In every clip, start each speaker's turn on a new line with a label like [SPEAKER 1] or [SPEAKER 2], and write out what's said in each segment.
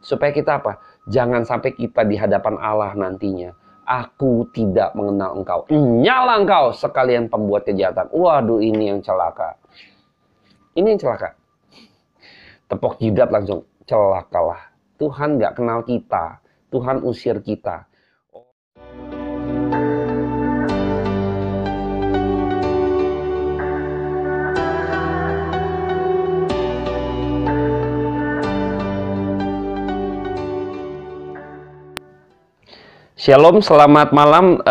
[SPEAKER 1] Supaya kita apa? Jangan sampai kita di hadapan Allah nantinya. Aku tidak mengenal engkau. Nyala engkau sekalian pembuat kejahatan. Waduh, ini yang celaka. Ini yang celaka. Tepok jidat langsung. Celakalah. Tuhan nggak kenal kita. Tuhan usir kita. Shalom, selamat malam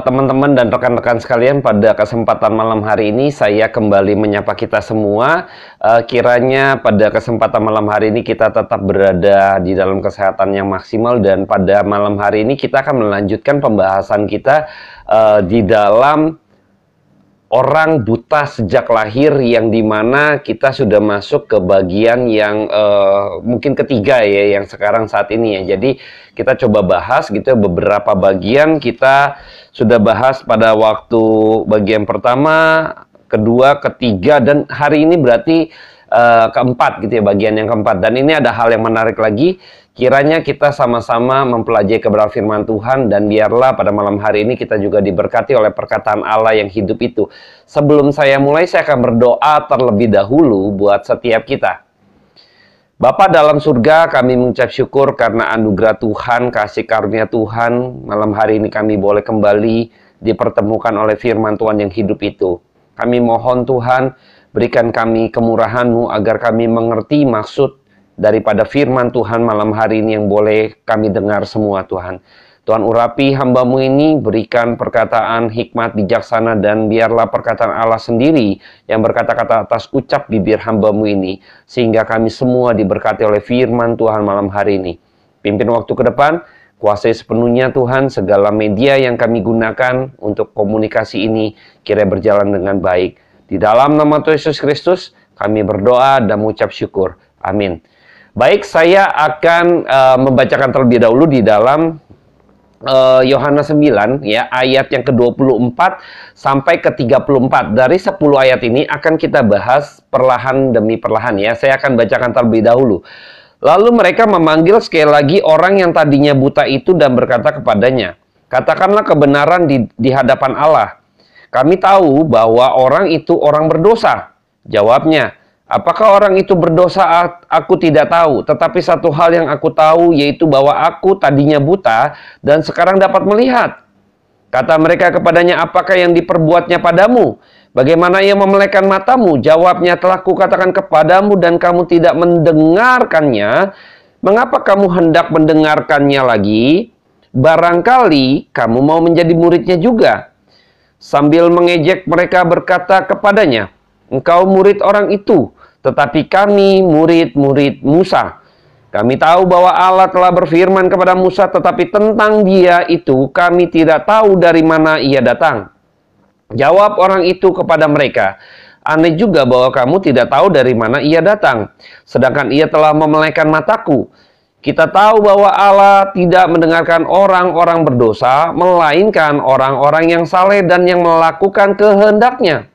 [SPEAKER 1] teman-teman dan rekan-rekan sekalian. Pada kesempatan malam hari ini saya kembali menyapa kita semua. Kiranya pada kesempatan malam hari ini kita tetap berada di dalam kesehatan yang maksimal. Dan pada malam hari ini kita akan melanjutkan pembahasan kita di dalam orang buta sejak lahir, yang dimana kita sudah masuk ke bagian yang mungkin ketiga ya, yang sekarang saat ini ya. Jadi kita coba bahas gitu, beberapa bagian kita sudah bahas pada waktu bagian pertama, kedua, ketiga, dan hari ini berarti keempat gitu ya, bagian yang keempat. Dan ini ada hal yang menarik lagi. Kiranya kita sama-sama mempelajari kebenaran firman Tuhan, dan biarlah pada malam hari ini kita juga diberkati oleh perkataan Allah yang hidup itu. Sebelum saya mulai, saya akan berdoa terlebih dahulu buat setiap kita. Bapa dalam surga, kami mengucap syukur karena anugerah Tuhan, kasih karunia Tuhan. Malam hari ini kami boleh kembali dipertemukan oleh firman Tuhan yang hidup itu. Kami mohon Tuhan, berikan kami kemurahan-Mu agar kami mengerti maksud daripada firman Tuhan malam hari ini yang boleh kami dengar semua Tuhan. Tuhan urapi hamba-Mu ini, berikan perkataan hikmat bijaksana, dan biarlah perkataan Allah sendiri yang berkata-kata atas ucap bibir hamba-Mu ini, sehingga kami semua diberkati oleh firman Tuhan malam hari ini. Pimpin waktu ke depan, kuasai sepenuhnya Tuhan, segala media yang kami gunakan untuk komunikasi ini kiranya berjalan dengan baik. Di dalam nama Tuhan Yesus Kristus kami berdoa dan mengucap syukur. Amin. Baik, saya akan membacakan terlebih dahulu di dalam Yohanes 9 ya, ayat yang ke-24 sampai ke-34. Dari 10 ayat ini akan kita bahas perlahan demi perlahan ya. Saya akan bacakan terlebih dahulu. Lalu mereka memanggil sekali lagi orang yang tadinya buta itu dan berkata kepadanya, "Katakanlah kebenaran di hadapan Allah. Kami tahu bahwa orang itu orang berdosa." Jawabnya, "Apakah orang itu berdosa? Aku tidak tahu. Tetapi satu hal yang aku tahu, yaitu bahwa aku tadinya buta dan sekarang dapat melihat." Kata mereka kepadanya, "Apakah yang diperbuatnya padamu? Bagaimana ia memelekkan matamu?" Jawabnya, "Telah kukatakan kepadamu dan kamu tidak mendengarkannya. Mengapa kamu hendak mendengarkannya lagi? Barangkali kamu mau menjadi muridnya juga." Sambil mengejek mereka berkata kepadanya, "Engkau murid orang itu, tetapi kami murid-murid Musa. Kami tahu bahwa Allah telah berfirman kepada Musa, tetapi tentang dia itu kami tidak tahu dari mana ia datang." Jawab orang itu kepada mereka, "Aneh juga bahwa kamu tidak tahu dari mana ia datang, sedangkan ia telah memelekkan mataku. Kita tahu bahwa Allah tidak mendengarkan orang-orang berdosa, melainkan orang-orang yang saleh dan yang melakukan kehendaknya.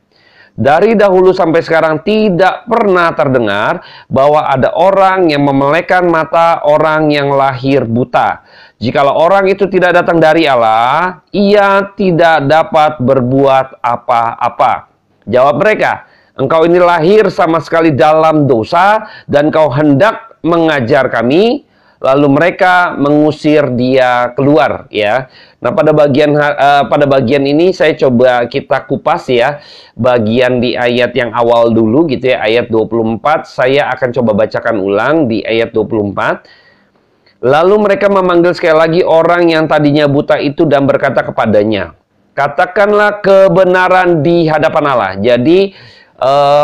[SPEAKER 1] Dari dahulu sampai sekarang tidak pernah terdengar bahwa ada orang yang memelekkan mata orang yang lahir buta. Jikalau orang itu tidak datang dari Allah, ia tidak dapat berbuat apa-apa." Jawab mereka, "Engkau ini lahir sama sekali dalam dosa, dan kau hendak mengajar kami?" Lalu mereka mengusir dia keluar ya. Nah, pada bagian ini saya coba kita kupas ya, bagian di ayat yang awal dulu gitu ya, ayat 24. Saya akan coba bacakan ulang di ayat 24. Lalu mereka memanggil sekali lagi orang yang tadinya buta itu dan berkata kepadanya, "Katakanlah kebenaran di hadapan Allah." Jadi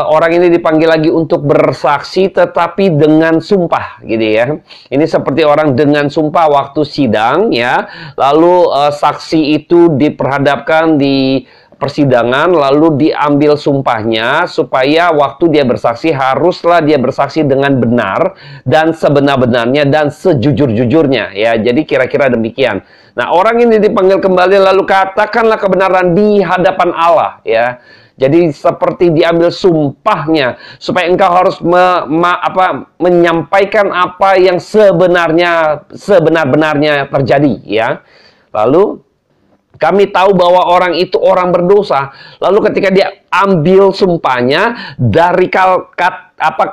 [SPEAKER 1] orang ini dipanggil lagi untuk bersaksi, tetapi dengan sumpah gitu ya. Ini seperti orang dengan sumpah waktu sidang ya. Lalu saksi itu diperhadapkan di persidangan, lalu diambil sumpahnya, supaya waktu dia bersaksi haruslah dia bersaksi dengan benar dan sebenar-benarnya dan sejujur-jujurnya ya. Jadi kira-kira demikian. Nah, orang ini dipanggil kembali, lalu katakanlah kebenaran di hadapan Allah ya. Jadi seperti diambil sumpahnya supaya engkau harus menyampaikan apa yang sebenar-benarnya terjadi, ya. Lalu kami tahu bahwa orang itu orang berdosa. Lalu ketika dia ambil sumpahnya, dari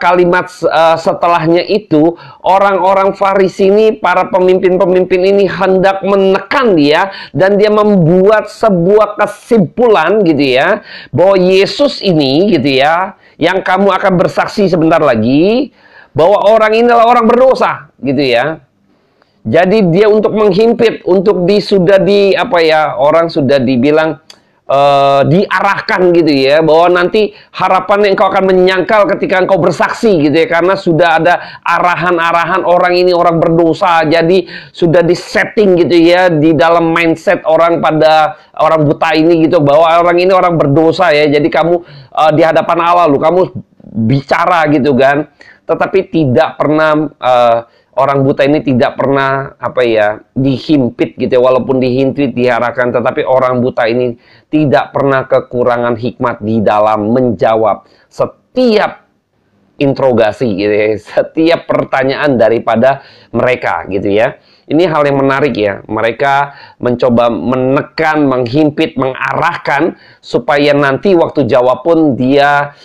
[SPEAKER 1] kalimat setelahnya itu, orang-orang Farisi ini, para pemimpin-pemimpin ini hendak menekan dia, dan dia membuat sebuah kesimpulan gitu ya, bahwa Yesus ini gitu ya, yang kamu akan bersaksi sebentar lagi, bahwa orang ini adalah orang berdosa gitu ya. Jadi dia untuk menghimpit, untuk orang sudah dibilang diarahkan gitu ya, bahwa nanti harapan engkau akan menyangkal ketika engkau bersaksi gitu ya, karena sudah ada arahan-arahan orang ini orang berdosa. Jadi sudah disetting gitu ya di dalam mindset orang buta ini gitu, bahwa orang ini orang berdosa ya. Jadi kamu di hadapan Allah kamu bicara gitu kan, tetapi tidak pernah orang buta ini tidak pernah dihimpit gitu ya, walaupun dihimpit diarahkan, tetapi orang buta ini tidak pernah kekurangan hikmat di dalam menjawab setiap interogasi gitu ya, setiap pertanyaan daripada mereka gitu ya. Ini hal yang menarik ya. Mereka mencoba menekan, menghimpit, mengarahkan supaya nanti waktu jawab pun dia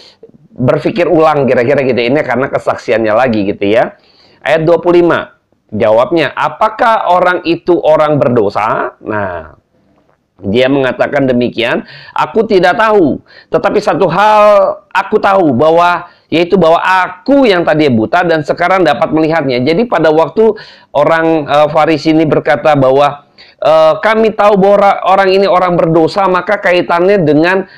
[SPEAKER 1] berpikir ulang kira-kira gitu. Ini karena kesaksiannya lagi gitu ya. Ayat 25, jawabnya, apakah orang itu orang berdosa? Nah, dia mengatakan demikian, aku tidak tahu. Tetapi satu hal aku tahu, yaitu bahwa aku yang tadi buta dan sekarang dapat melihatnya. Jadi pada waktu orang Farisi ini berkata bahwa kami tahu bahwa orang ini orang berdosa, maka kaitannya dengan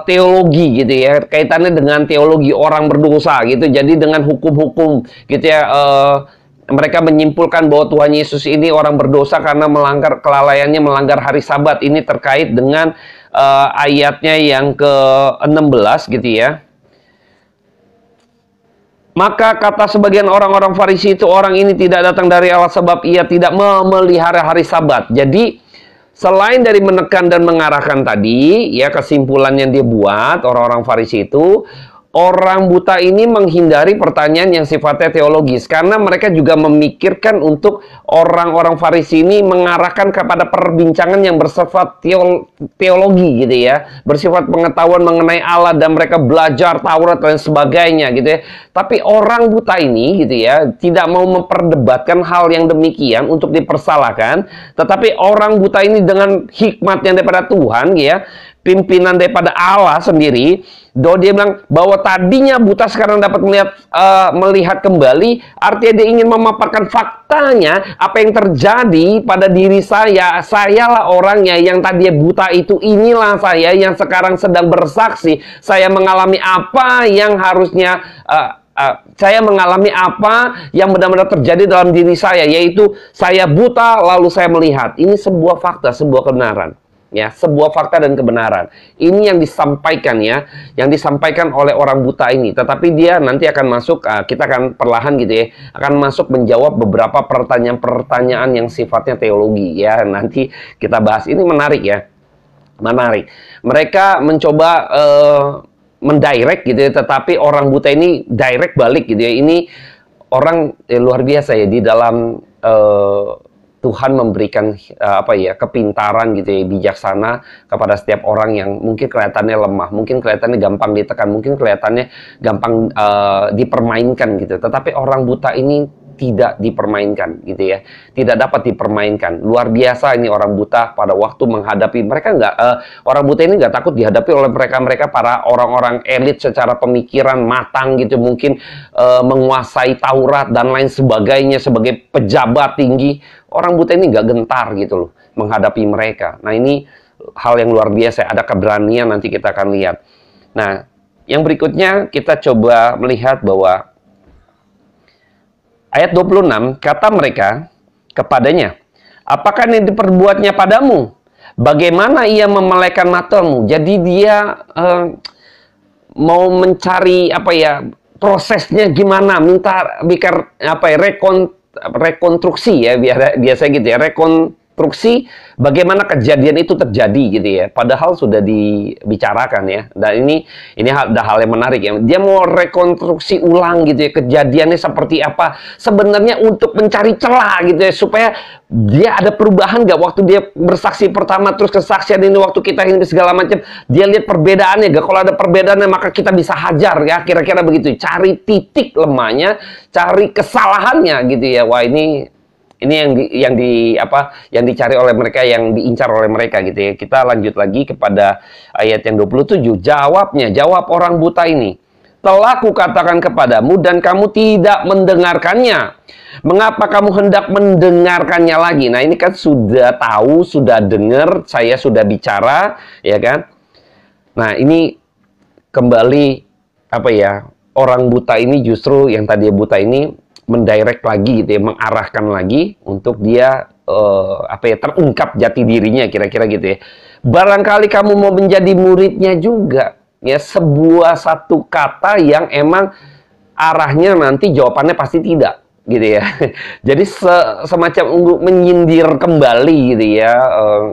[SPEAKER 1] teologi gitu ya, kaitannya dengan teologi orang berdosa gitu. Jadi dengan hukum-hukum gitu ya, mereka menyimpulkan bahwa Tuhan Yesus ini orang berdosa karena kelalaiannya melanggar hari Sabat. Ini terkait dengan ayatnya yang ke-16 gitu ya. Maka kata sebagian orang-orang Farisi itu, orang ini tidak datang dari Allah sebab ia tidak memelihara hari Sabat. Jadi selain dari menekan dan mengarahkan tadi, ya kesimpulan yang dia buat, orang-orang Farisi itu, orang buta ini menghindari pertanyaan yang sifatnya teologis. Karena mereka juga memikirkan untuk orang-orang Farisi ini mengarahkan kepada perbincangan yang bersifat teologi gitu ya. Bersifat pengetahuan mengenai Allah dan mereka belajar Taurat dan sebagainya gitu ya. Tapi orang buta ini gitu ya, tidak mau memperdebatkan hal yang demikian untuk dipersalahkan. Tetapi orang buta ini dengan hikmat yang daripada Tuhan gitu ya, pimpinan daripada Allah sendiri, dia bilang bahwa tadinya buta sekarang dapat melihat kembali, artinya dia ingin memaparkan faktanya, apa yang terjadi pada diri saya. Sayalah orangnya yang tadi buta itu, inilah saya yang sekarang sedang bersaksi. Saya mengalami apa yang harusnya saya mengalami apa yang benar-benar terjadi dalam diri saya, yaitu saya buta lalu saya melihat. Ini sebuah fakta, sebuah kebenaran. Ya, sebuah fakta dan kebenaran. Ini yang disampaikan ya, yang disampaikan oleh orang buta ini. Tetapi dia nanti akan masuk, kita akan perlahan gitu ya, akan masuk menjawab beberapa pertanyaan-pertanyaan yang sifatnya teologi ya. Nanti kita bahas. Ini menarik ya, menarik. Mereka mencoba mendirect gitu ya, tetapi orang buta ini direct balik gitu ya. Ini orang luar biasa ya di dalam Tuhan memberikan kepintaran gitu ya, bijaksana kepada setiap orang yang mungkin kelihatannya lemah, mungkin kelihatannya gampang ditekan, mungkin kelihatannya gampang dipermainkan gitu. Tetapi orang buta ini tidak dipermainkan gitu ya, tidak dapat dipermainkan. Luar biasa ini orang buta pada waktu menghadapi mereka orang buta ini nggak takut dihadapi oleh mereka para orang-orang elit secara pemikiran matang gitu, mungkin menguasai Taurat dan lain sebagainya sebagai pejabat tinggi. Orang buta ini nggak gentar gitu loh menghadapi mereka. Nah ini hal yang luar biasa, ada keberanian, nanti kita akan lihat. Nah yang berikutnya kita coba melihat bahwa ayat 26, kata mereka kepadanya, apakah ini diperbuatnya padamu? Bagaimana ia memelekkan matamu? Jadi dia mau mencari prosesnya gimana, minta rekonstruksi ya, biasa gitu ya, merekonstruksi bagaimana kejadian itu terjadi gitu ya. Padahal sudah dibicarakan ya. Dan ini ada hal yang menarik ya. Dia mau rekonstruksi ulang gitu ya, kejadiannya seperti apa. Sebenarnya untuk mencari celah gitu ya, supaya dia ada perubahan nggak waktu dia bersaksi pertama, terus kesaksian ini waktu kita ini segala macam. Dia lihat perbedaannya gak. Kalau ada perbedaannya maka kita bisa hajar ya, kira-kira begitu. Cari titik lemahnya, cari kesalahannya gitu ya. Wah, ini yang dicari oleh mereka, yang diincar oleh mereka gitu ya. Kita lanjut lagi kepada ayat yang 27. Jawab orang buta ini, telah kukatakan kepadamu dan kamu tidak mendengarkannya. Mengapa kamu hendak mendengarkannya lagi? Nah, ini kan sudah tahu, sudah dengar, saya sudah bicara, ya kan? Nah, ini kembali orang buta ini justru yang tadi buta ini mendirect lagi gitu ya, mengarahkan lagi untuk dia terungkap jati dirinya, kira-kira gitu ya. Barangkali kamu mau menjadi muridnya juga ya, satu kata yang emang arahnya nanti jawabannya pasti tidak gitu ya. Jadi semacam menyindir kembali gitu ya,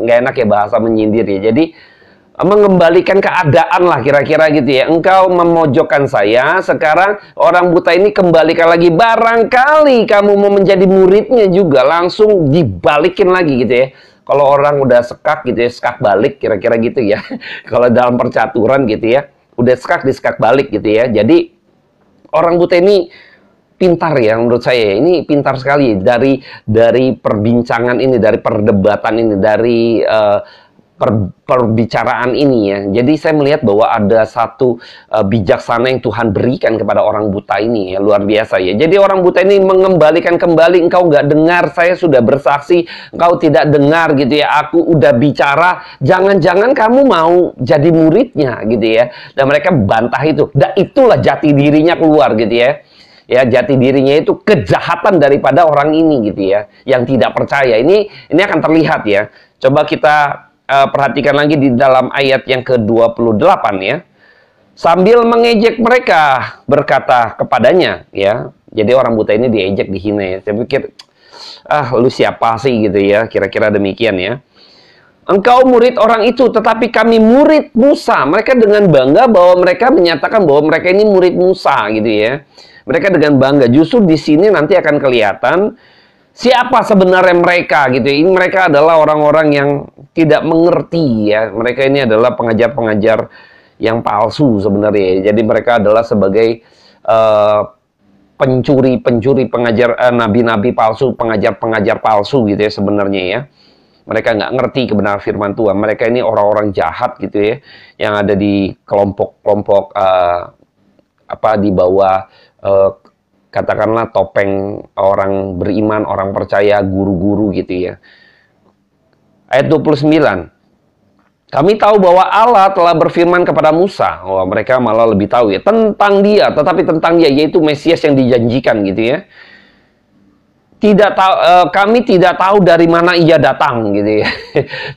[SPEAKER 1] nggak enak ya bahasa menyindir ya. Jadi mengembalikan keadaan lah kira-kira gitu ya. Engkau memojokkan saya, sekarang orang buta ini kembalikan lagi. Barangkali kamu mau menjadi muridnya juga, langsung dibalikin lagi gitu ya. Kalau orang udah sekak gitu ya, sekak balik kira-kira gitu ya. Kalau dalam percaturan gitu ya, udah sekak disekak balik gitu ya. Jadi orang buta ini pintar ya menurut saya. Ini pintar sekali dari perbincangan ini, dari perdebatan ini, dari perbicaraan ini ya. Jadi saya melihat bahwa ada satu bijaksana yang Tuhan berikan kepada orang buta ini ya, luar biasa ya. Jadi orang buta ini mengembalikan kembali, engkau nggak dengar, saya sudah bersaksi, engkau tidak dengar gitu ya, aku udah bicara, jangan-jangan kamu mau jadi muridnya gitu ya. Dan mereka bantah itu. Dan itulah jati dirinya keluar gitu ya. Ya, jati dirinya itu kejahatan daripada orang ini gitu ya, yang tidak percaya. Ini akan terlihat ya. Coba kita perhatikan lagi di dalam ayat yang ke-28 ya. Sambil mengejek mereka, berkata kepadanya ya. Jadi orang buta ini diejek, dihina ya. Saya pikir, lu siapa sih gitu ya. Kira-kira demikian ya. Engkau murid orang itu, tetapi kami murid Musa. Mereka dengan bangga bahwa mereka menyatakan bahwa mereka ini murid Musa gitu ya. Mereka dengan bangga. Justru di sini nanti akan kelihatan siapa sebenarnya mereka gitu. Ini mereka adalah orang-orang yang tidak mengerti ya. Mereka ini adalah pengajar-pengajar yang palsu sebenarnya. Jadi mereka adalah sebagai pencuri-pencuri, pengajar, nabi-nabi palsu, pengajar-pengajar palsu gitu ya sebenarnya ya. Mereka nggak ngerti kebenaran firman Tuhan. Mereka ini orang-orang jahat gitu ya, yang ada di kelompok-kelompok di bawah katakanlah topeng orang beriman, orang percaya, guru-guru gitu ya. Ayat 29. Kami tahu bahwa Allah telah berfirman kepada Musa. Oh, mereka malah lebih tahu ya tentang dia, tetapi tentang dia yaitu Mesias yang dijanjikan gitu ya. Kami tidak tahu dari mana ia datang gitu ya.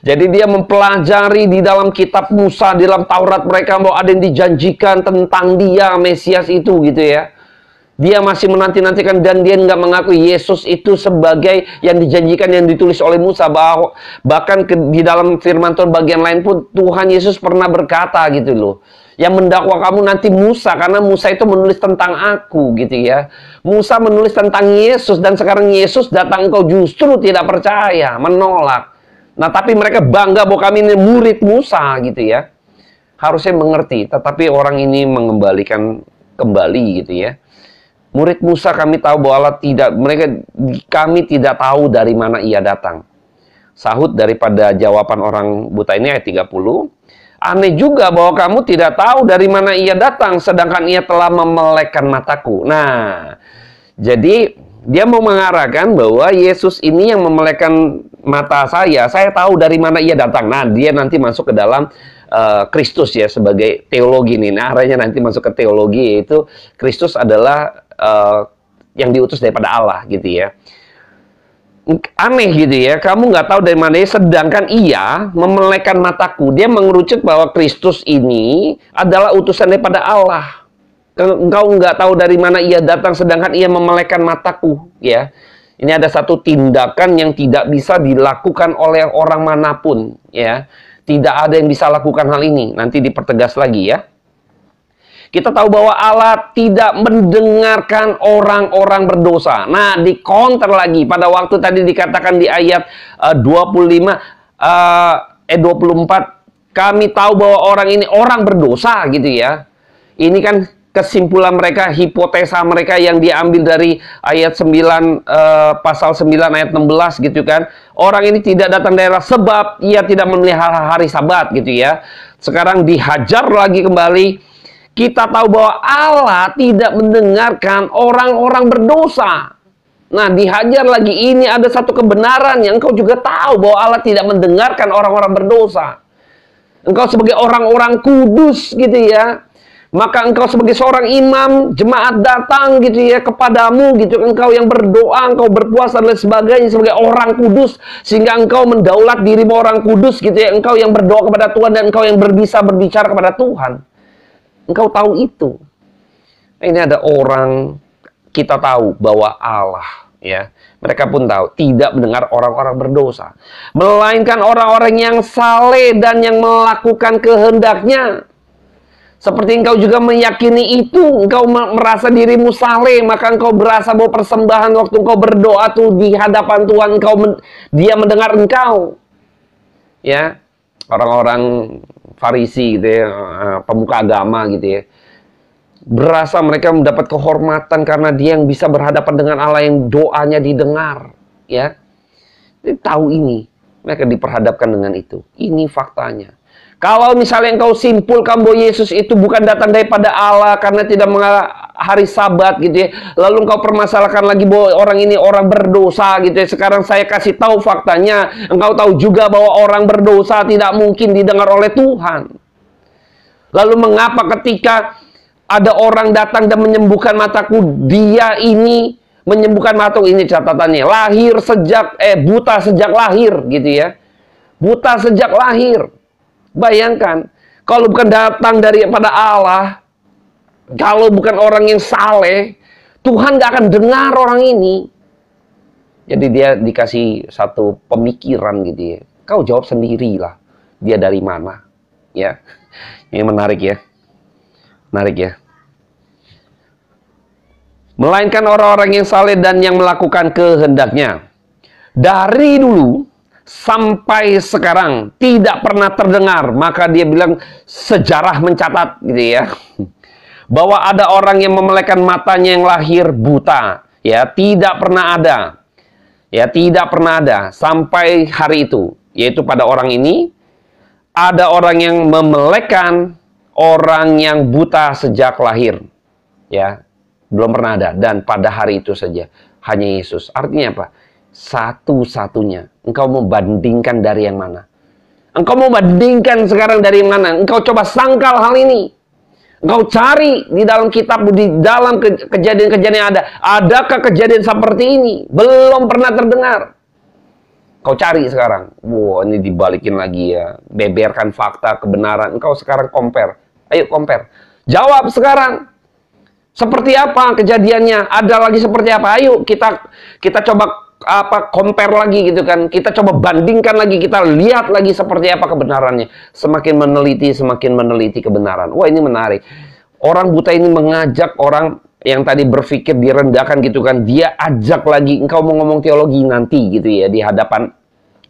[SPEAKER 1] Jadi dia mempelajari di dalam kitab Musa, di dalam Taurat mereka bahwa ada yang dijanjikan tentang dia, Mesias itu gitu ya. Dia masih menanti-nantikan dan dia nggak mengakui Yesus itu sebagai yang dijanjikan, yang ditulis oleh Musa. Bahkan di dalam firman Tuhan bagian lain pun Tuhan Yesus pernah berkata gitu loh. Yang mendakwa kamu nanti Musa, karena Musa itu menulis tentang aku gitu ya. Musa menulis tentang Yesus dan sekarang Yesus datang, engkau justru tidak percaya, menolak. Nah tapi mereka bangga bahwa kami ini murid Musa gitu ya. Harusnya mengerti, tetapi orang ini mengembalikan kembali gitu ya. Murid Musa kami tahu bahwa kami tidak tahu dari mana ia datang. Sahut daripada jawaban orang buta ini ayat 30. Aneh juga bahwa kamu tidak tahu dari mana ia datang, sedangkan ia telah memelekkan mataku. Nah, jadi dia mau mengarahkan bahwa Yesus ini yang memelekkan mata saya tahu dari mana ia datang. Nah, dia nanti masuk ke dalam Kristus ya, sebagai teologi nih. Nah, arahnya nanti masuk ke teologi, yaitu Kristus adalah yang diutus daripada Allah gitu ya. Aneh gitu ya, kamu nggak tahu dari mana, sedangkan ia memelekkan mataku. Dia mengerucut bahwa Kristus ini adalah utusan daripada Allah. Engkau nggak tahu dari mana ia datang, sedangkan ia memelekkan mataku ya. Ini ada satu tindakan yang tidak bisa dilakukan oleh orang manapun, ya. Tidak ada yang bisa lakukan hal ini. Nanti dipertegas lagi ya. Kita tahu bahwa Allah tidak mendengarkan orang-orang berdosa. Nah, di counter lagi pada waktu tadi dikatakan di ayat 24, kami tahu bahwa orang ini orang berdosa gitu ya. Ini kan kesimpulan mereka, hipotesa mereka yang diambil dari ayat 9, pasal 9 ayat 16 gitu kan. Orang ini tidak datang daerah sebab ia tidak memelihara hari Sabat gitu ya. Sekarang dihajar lagi kembali. Kita tahu bahwa Allah tidak mendengarkan orang-orang berdosa. Nah, dihajar lagi, ini ada satu kebenaran yang engkau juga tahu bahwa Allah tidak mendengarkan orang-orang berdosa. Engkau sebagai orang-orang kudus gitu ya. Maka engkau sebagai seorang imam, jemaat datang gitu ya kepadamu gitu. Engkau yang berdoa, engkau berpuasa dan sebagainya sebagai orang kudus. Sehingga engkau mendaulat dirimu orang kudus gitu ya. Engkau yang berdoa kepada Tuhan dan engkau yang bisa berbicara kepada Tuhan. Engkau tahu itu. Ini ada orang, kita tahu bahwa Allah ya. Mereka pun tahu tidak mendengar orang-orang berdosa. Melainkan orang-orang yang saleh dan yang melakukan kehendaknya. Seperti engkau juga meyakini itu, engkau merasa dirimu saleh, maka engkau berasa bahwa persembahan waktu engkau berdoa tuh di hadapan Tuhan, dia mendengar engkau. Ya, orang-orang Farisi gitu ya, pemuka agama gitu ya. Berasa mereka mendapat kehormatan karena dia yang bisa berhadapan dengan Allah yang doanya didengar, ya. Dia tahu ini, mereka diperhadapkan dengan itu. Ini faktanya. Kalau misalnya engkau simpulkan bahwa Yesus itu bukan datang daripada Allah karena tidak hari Sabat gitu ya. Lalu engkau permasalahkan lagi bahwa orang ini orang berdosa gitu ya. Sekarang saya kasih tahu faktanya. Engkau tahu juga bahwa orang berdosa tidak mungkin didengar oleh Tuhan. Lalu mengapa ketika ada orang datang dan menyembuhkan mataku, dia ini menyembuhkan mataku, ini catatannya, lahir sejak buta sejak lahir gitu ya. Buta sejak lahir. Bayangkan, kalau bukan datang daripada Allah, kalau bukan orang yang saleh, Tuhan gak akan dengar orang ini. Jadi dia dikasih satu pemikiran gitu ya. Kau jawab sendirilah, dia dari mana? Ya, ini menarik ya. Menarik ya. Melainkan orang-orang yang saleh dan yang melakukan kehendaknya. Dari dulu sampai sekarang tidak pernah terdengar, maka dia bilang sejarah mencatat gitu ya, bahwa ada orang yang memelekkan matanya yang lahir buta, ya, tidak pernah ada, ya, tidak pernah ada sampai hari itu, yaitu pada orang ini ada orang yang memelekkan orang yang buta sejak lahir, ya, belum pernah ada, dan pada hari itu saja hanya Yesus. Artinya apa? Satu-satunya. Engkau mau bandingkan dari yang mana? Engkau mau bandingkan sekarang dari yang mana? Engkau coba sangkal hal ini. Engkau cari di dalam kitab, di dalam kejadian-kejadian yang ada. Adakah kejadian seperti ini? Belum pernah terdengar. Engkau cari sekarang. Wow, ini dibalikin lagi ya. Beberkan fakta, kebenaran. Engkau sekarang compare. Ayo compare. Jawab sekarang. Seperti apa kejadiannya? Ada lagi seperti apa? Ayo kita coba compare lagi gitu kan. Kita coba bandingkan lagi, kita lihat lagi seperti apa kebenarannya. Semakin meneliti kebenaran. Wah, ini menarik. Orang buta ini mengajak orang yang tadi berpikir direndahkan gitu kan. Dia ajak lagi, engkau mau ngomong teologi nanti gitu ya, di hadapan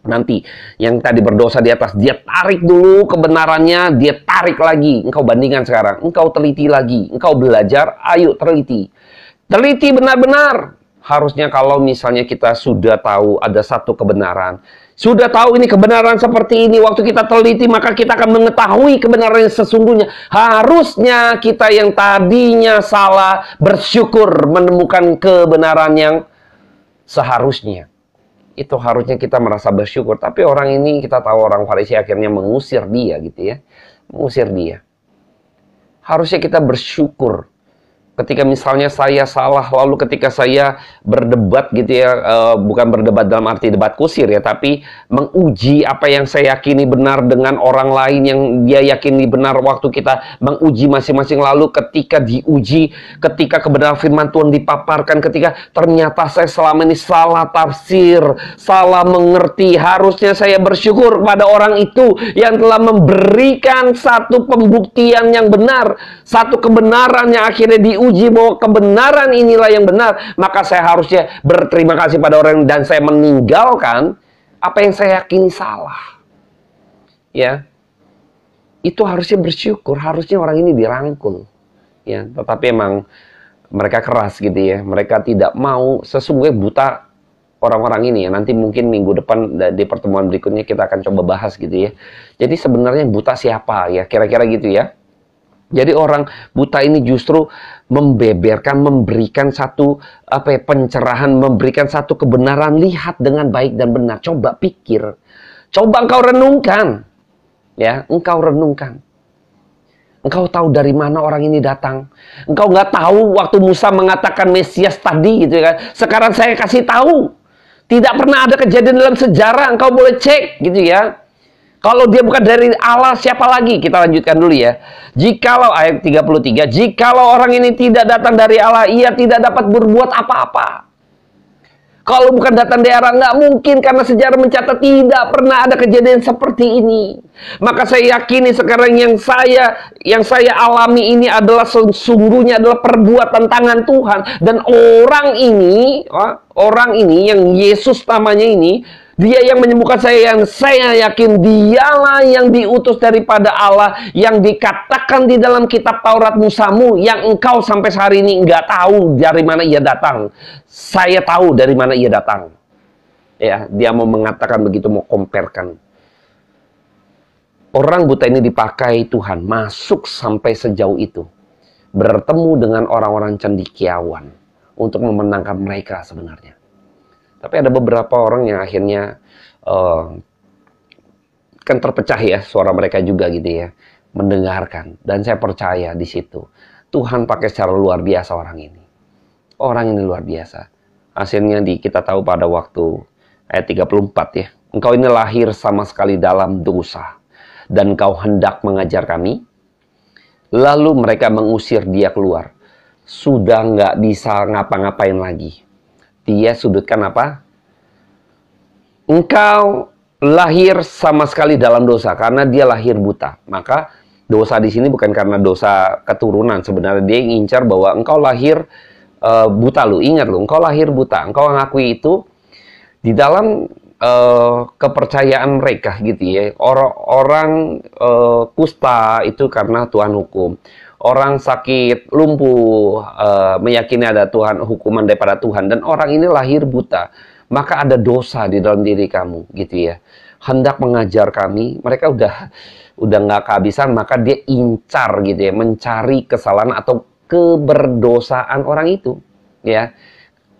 [SPEAKER 1] nanti. Yang tadi berdosa di atas, dia tarik dulu kebenarannya, dia tarik lagi. Engkau bandingkan sekarang, engkau teliti lagi, engkau belajar, ayo teliti. Teliti benar-benar. Harusnya kalau misalnya kita sudah tahu ada satu kebenaran, sudah tahu ini kebenaran seperti ini, waktu kita teliti maka kita akan mengetahui kebenaran yang sesungguhnya. Harusnya kita yang tadinya salah bersyukur menemukan kebenaran yang seharusnya. Itu harusnya kita merasa bersyukur. Tapi orang ini, kita tahu orang Farisi akhirnya mengusir dia gitu ya. Mengusir dia. Harusnya kita bersyukur Ketika misalnya saya salah, lalu ketika saya berdebat gitu ya, bukan berdebat dalam arti debat kusir ya, tapi menguji apa yang saya yakini benar dengan orang lain yang dia yakini benar, waktu kita menguji masing-masing, lalu ketika diuji, ketika kebenaran firman Tuhan dipaparkan, ketika ternyata saya selama ini salah tafsir, salah mengerti, harusnya saya bersyukur kepada orang itu yang telah memberikan satu pembuktian yang benar, satu kebenaran yang akhirnya diuji bahwa kebenaran inilah yang benar, maka saya harusnya berterima kasih pada orang dan saya meninggalkan apa yang saya yakini salah. Ya, itu harusnya bersyukur, harusnya orang ini dirangkul. Ya, tetapi emang mereka keras gitu ya, mereka tidak mau, sesungguhnya buta orang-orang ini ya. Nanti mungkin minggu depan di pertemuan berikutnya kita akan coba bahas gitu ya. Jadi sebenarnya buta siapa ya, kira-kira gitu ya. Jadi orang buta ini justru membeberkan, memberikan satu pencerahan, memberikan satu kebenaran. Lihat dengan baik dan benar. Coba pikir, coba engkau renungkan, ya, engkau renungkan. Engkau tahu dari mana orang ini datang. Engkau nggak tahu waktu Musa mengatakan Mesias tadi, gitu kan? Sekarang saya kasih tahu, tidak pernah ada kejadian dalam sejarah. Engkau boleh cek, gitu ya. Kalau dia bukan dari Allah, siapa lagi? Kita lanjutkan dulu ya. Jikalau, ayat 33, jikalau orang ini tidak datang dari Allah, ia tidak dapat berbuat apa-apa. Kalau bukan datang dari Allah, nggak mungkin, karena sejarah mencatat tidak pernah ada kejadian seperti ini. Maka saya yakini sekarang yang saya alami ini adalah sesungguhnya adalah perbuatan tangan Tuhan. Dan orang ini yang Yesus namanya ini, dia yang menyembuhkan saya, yang saya yakin dialah yang diutus daripada Allah, yang dikatakan di dalam kitab Taurat Musamu, yang engkau sampai hari ini nggak tahu dari mana ia datang. Saya tahu dari mana ia datang. Ya, dia mau mengatakan begitu, mau comparekan. Orang buta ini dipakai Tuhan, masuk sampai sejauh itu. Bertemu dengan orang-orang cendekiawan untuk memenangkan mereka sebenarnya. Tapi ada beberapa orang yang akhirnya kan terpecah ya suara mereka juga gitu ya, mendengarkan. Dan saya percaya di situ Tuhan pakai secara luar biasa orang ini. Orang ini luar biasa. Hasilnya kita tahu pada waktu ayat 34 ya. Engkau ini lahir sama sekali dalam dosa, dan engkau hendak mengajar kami. Lalu mereka mengusir dia keluar. Sudah nggak bisa ngapa-ngapain lagi. Dia sudutkan apa? Engkau lahir sama sekali dalam dosa, karena dia lahir buta. Maka dosa di sini bukan karena dosa keturunan. Sebenarnya dia ngincar bahwa engkau lahir buta lu. Ingat lu, engkau lahir buta. Engkau ngakui itu di dalam kepercayaan mereka gitu ya. Orang kusta itu karena Tuhan hukum. Orang sakit, lumpuh, meyakini ada Tuhan, hukuman daripada Tuhan. Dan orang ini lahir buta. Maka ada dosa di dalam diri kamu, gitu ya. Hendak mengajar kami. Mereka udah nggak kehabisan, maka dia incar gitu ya. Mencari kesalahan atau keberdosaan orang itu. Ya.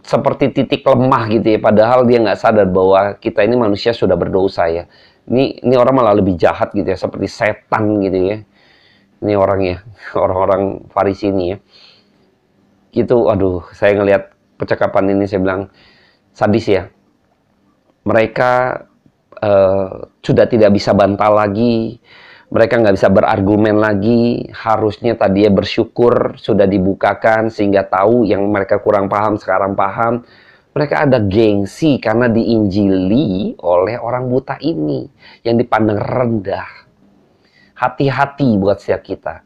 [SPEAKER 1] Seperti titik lemah gitu ya. Padahal dia nggak sadar bahwa kita ini manusia sudah berdosa ya. Ini orang malah lebih jahat gitu ya. Seperti setan gitu ya. Ini orangnya, orang-orang Farisi ini ya. Gitu, aduh, saya ngelihat percakapan ini, saya bilang, sadis ya. Mereka sudah tidak bisa bantah lagi. Mereka nggak bisa berargumen lagi. Harusnya tadi ya bersyukur, sudah dibukakan, sehingga tahu yang mereka kurang paham, sekarang paham. Mereka ada gengsi karena diinjili oleh orang buta ini, yang dipandang rendah. Hati-hati buat setiap kita.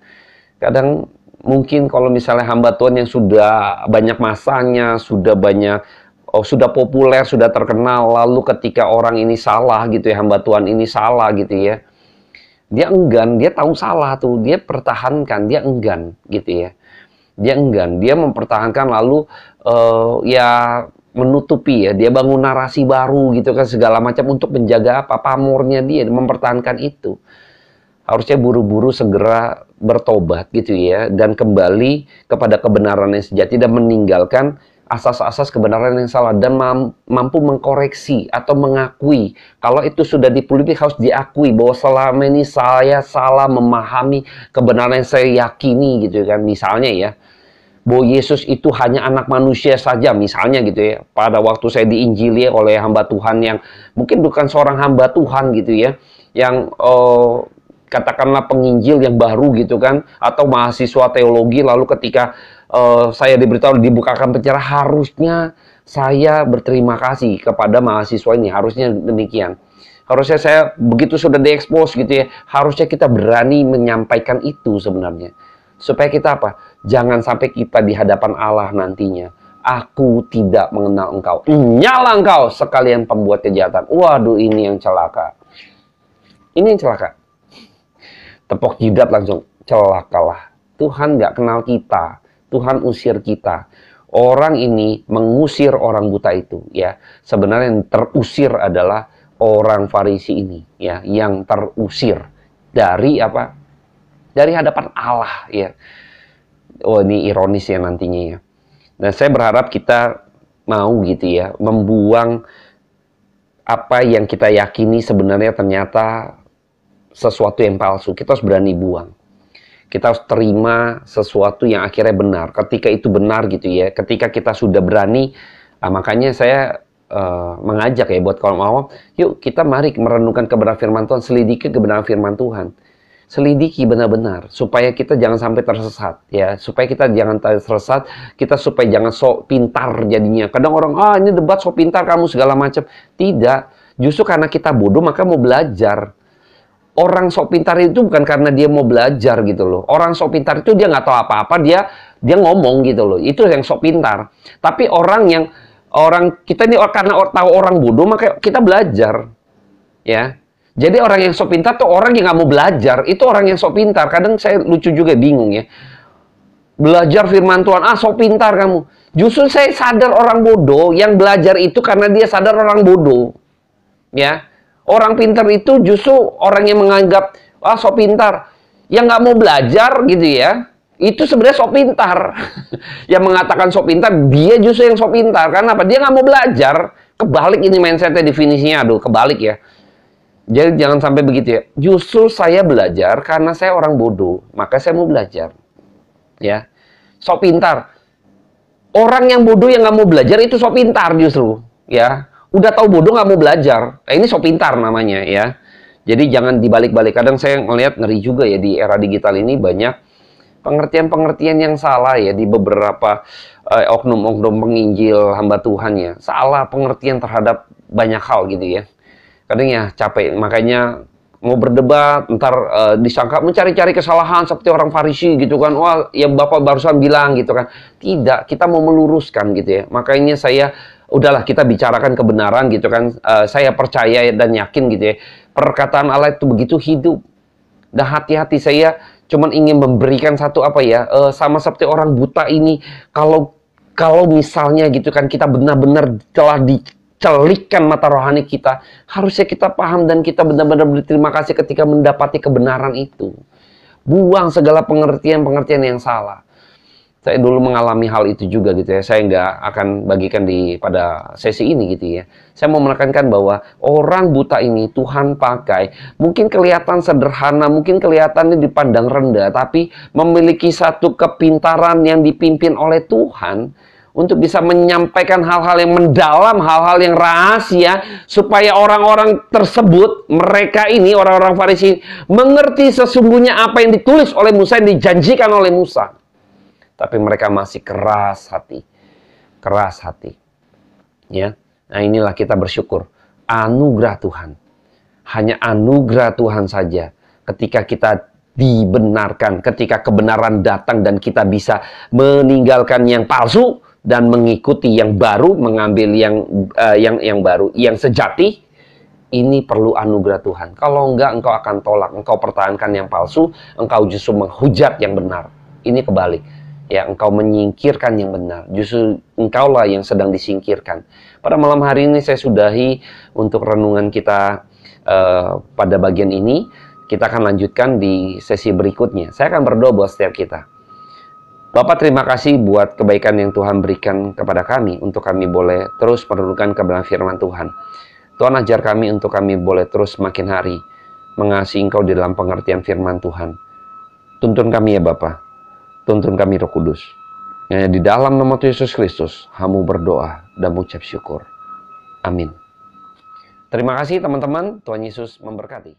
[SPEAKER 1] Kadang mungkin kalau misalnya hamba Tuhan yang sudah banyak masanya, sudah banyak, sudah populer, sudah terkenal, lalu ketika orang ini salah gitu ya, hamba Tuhan ini salah gitu ya, dia enggan, dia tahu salah tuh, dia pertahankan, dia enggan gitu ya. Dia enggan, dia mempertahankan, lalu ya menutupi ya, dia bangun narasi baru gitu kan, segala macam untuk menjaga apa, pamornya dia, mempertahankan itu. Harusnya buru-buru segera bertobat gitu ya, dan kembali kepada kebenaran yang sejati, dan meninggalkan asas-asas kebenaran yang salah, dan mampu mengkoreksi atau mengakui kalau itu sudah dipelipik, harus diakui bahwa selama ini saya salah memahami kebenaran yang saya yakini gitu kan. Misalnya ya, bahwa Yesus itu hanya anak manusia saja, misalnya gitu ya. Pada waktu saya diinjili oleh hamba Tuhan yang mungkin bukan seorang hamba Tuhan gitu ya, yang katakanlah penginjil yang baru gitu kan, atau mahasiswa teologi, lalu ketika saya diberitahu dibukakan penjara, harusnya saya berterima kasih kepada mahasiswa ini, harusnya demikian. Harusnya saya begitu sudah diekspos gitu ya, harusnya kita berani menyampaikan itu sebenarnya. Supaya kita apa? Jangan sampai kita di hadapan Allah nantinya. Aku tidak mengenal engkau. Nyala engkau sekalian pembuat kejahatan. Waduh, ini yang celaka. Ini yang celaka. Tepok jidat langsung. Celakalah. Tuhan nggak kenal kita. Tuhan usir kita. Orang ini mengusir orang buta itu. Ya, sebenarnya yang terusir adalah orang Farisi ini. Ya, yang terusir dari apa? Dari hadapan Allah ya. Oh, ini ironis ya nantinya ya. Nah, saya berharap kita mau gitu ya, membuang apa yang kita yakini sebenarnya ternyata sesuatu yang palsu. Kita harus berani buang. Kita harus terima sesuatu yang akhirnya benar. Ketika itu benar gitu ya, ketika kita sudah berani, makanya saya mengajak ya buat kalau mau, yuk kita mari merenungkan kebenaran firman Tuhan, selidiki kebenaran firman Tuhan. Selidiki benar-benar supaya kita jangan sampai tersesat ya, supaya kita jangan tersesat, kita supaya jangan sok pintar jadinya. Kadang orang ini debat sok pintar kamu segala macam. Tidak, justru karena kita bodoh maka mau belajar. Orang sok pintar itu bukan karena dia mau belajar gitu loh. Orang sok pintar itu dia nggak tahu apa-apa, dia ngomong gitu loh. Itu yang sok pintar. Tapi orang kita ini karena tahu orang bodoh maka kita belajar ya. Jadi orang yang sok pintar tuh orang yang nggak mau belajar. Itu orang yang sok pintar. Kadang saya lucu juga, bingung ya. Belajar firman Tuhan, sok pintar kamu. Justru saya sadar orang bodoh yang belajar itu karena dia sadar orang bodoh. Ya, orang pintar itu justru orang yang menganggap, sok pintar. Yang nggak mau belajar gitu ya. Itu sebenarnya sok pintar. Yang mengatakan sok pintar, dia justru yang sok pintar. Karena apa? Dia nggak mau belajar. Kebalik ini mindsetnya, definisinya. Aduh, kebalik ya. Jadi jangan sampai begitu ya. Justru saya belajar karena saya orang bodoh, maka saya mau belajar. Ya, sok pintar. Orang yang bodoh yang nggak mau belajar itu sok pintar justru. Ya, udah tahu bodoh nggak mau belajar. Ini sok pintar namanya ya. Jadi jangan dibalik-balik. Kadang saya melihat ngeri juga ya di era digital ini banyak pengertian-pengertian yang salah ya di beberapa oknum-oknum penginjil hamba Tuhan ya. Salah pengertian terhadap banyak hal gitu ya. Kadang ya capek, makanya mau berdebat, ntar disangka mencari-cari kesalahan seperti orang Farisi gitu kan. Wah, ya Bapak barusan bilang gitu kan. Tidak, kita mau meluruskan gitu ya. Makanya saya, udahlah kita bicarakan kebenaran gitu kan. Saya percaya dan yakin gitu ya. Perkataan Allah itu begitu hidup. Dan hati-hati saya cuman ingin memberikan satu apa ya, sama seperti orang buta ini. Kalau misalnya gitu kan, kita benar-benar telah celikkan mata rohani kita, harusnya kita paham dan kita benar-benar berterima kasih ketika mendapati kebenaran itu. Buang segala pengertian-pengertian yang salah. Saya dulu mengalami hal itu juga gitu ya. Saya nggak akan bagikan pada sesi ini gitu ya. Saya mau menekankan bahwa orang buta ini Tuhan pakai. Mungkin kelihatan sederhana, mungkin kelihatannya dipandang rendah, tapi memiliki satu kepintaran yang dipimpin oleh Tuhan untuk bisa menyampaikan hal-hal yang mendalam, hal-hal yang rahasia, supaya orang-orang tersebut, mereka ini, orang-orang Farisi, mengerti sesungguhnya apa yang ditulis oleh Musa, yang dijanjikan oleh Musa. Tapi mereka masih keras hati. Keras hati. Ya. Nah, inilah kita bersyukur. Anugerah Tuhan. Hanya anugerah Tuhan saja. Ketika kita dibenarkan, ketika kebenaran datang dan kita bisa meninggalkan yang palsu, dan mengikuti yang baru, mengambil yang baru, yang sejati, ini perlu anugerah Tuhan. Kalau enggak, engkau akan tolak, engkau pertahankan yang palsu, engkau justru menghujat yang benar. Ini kebalik. Ya, engkau menyingkirkan yang benar. Justru engkaulah yang sedang disingkirkan. Pada malam hari ini saya sudahi untuk renungan kita pada bagian ini. Kita akan lanjutkan di sesi berikutnya. Saya akan berdoa buat setiap kita. Bapak, terima kasih buat kebaikan yang Tuhan berikan kepada kami, untuk kami boleh terus merenungkan kebenaran firman Tuhan. Tuhan, ajar kami untuk kami boleh terus makin hari mengasihi Engkau di dalam pengertian firman Tuhan. Tuntun kami ya Bapa, tuntun kami Roh Kudus. Hanya di dalam nama Tuhan Yesus Kristus, hamba berdoa dan mengucap syukur. Amin. Terima kasih teman-teman, Tuhan Yesus memberkati.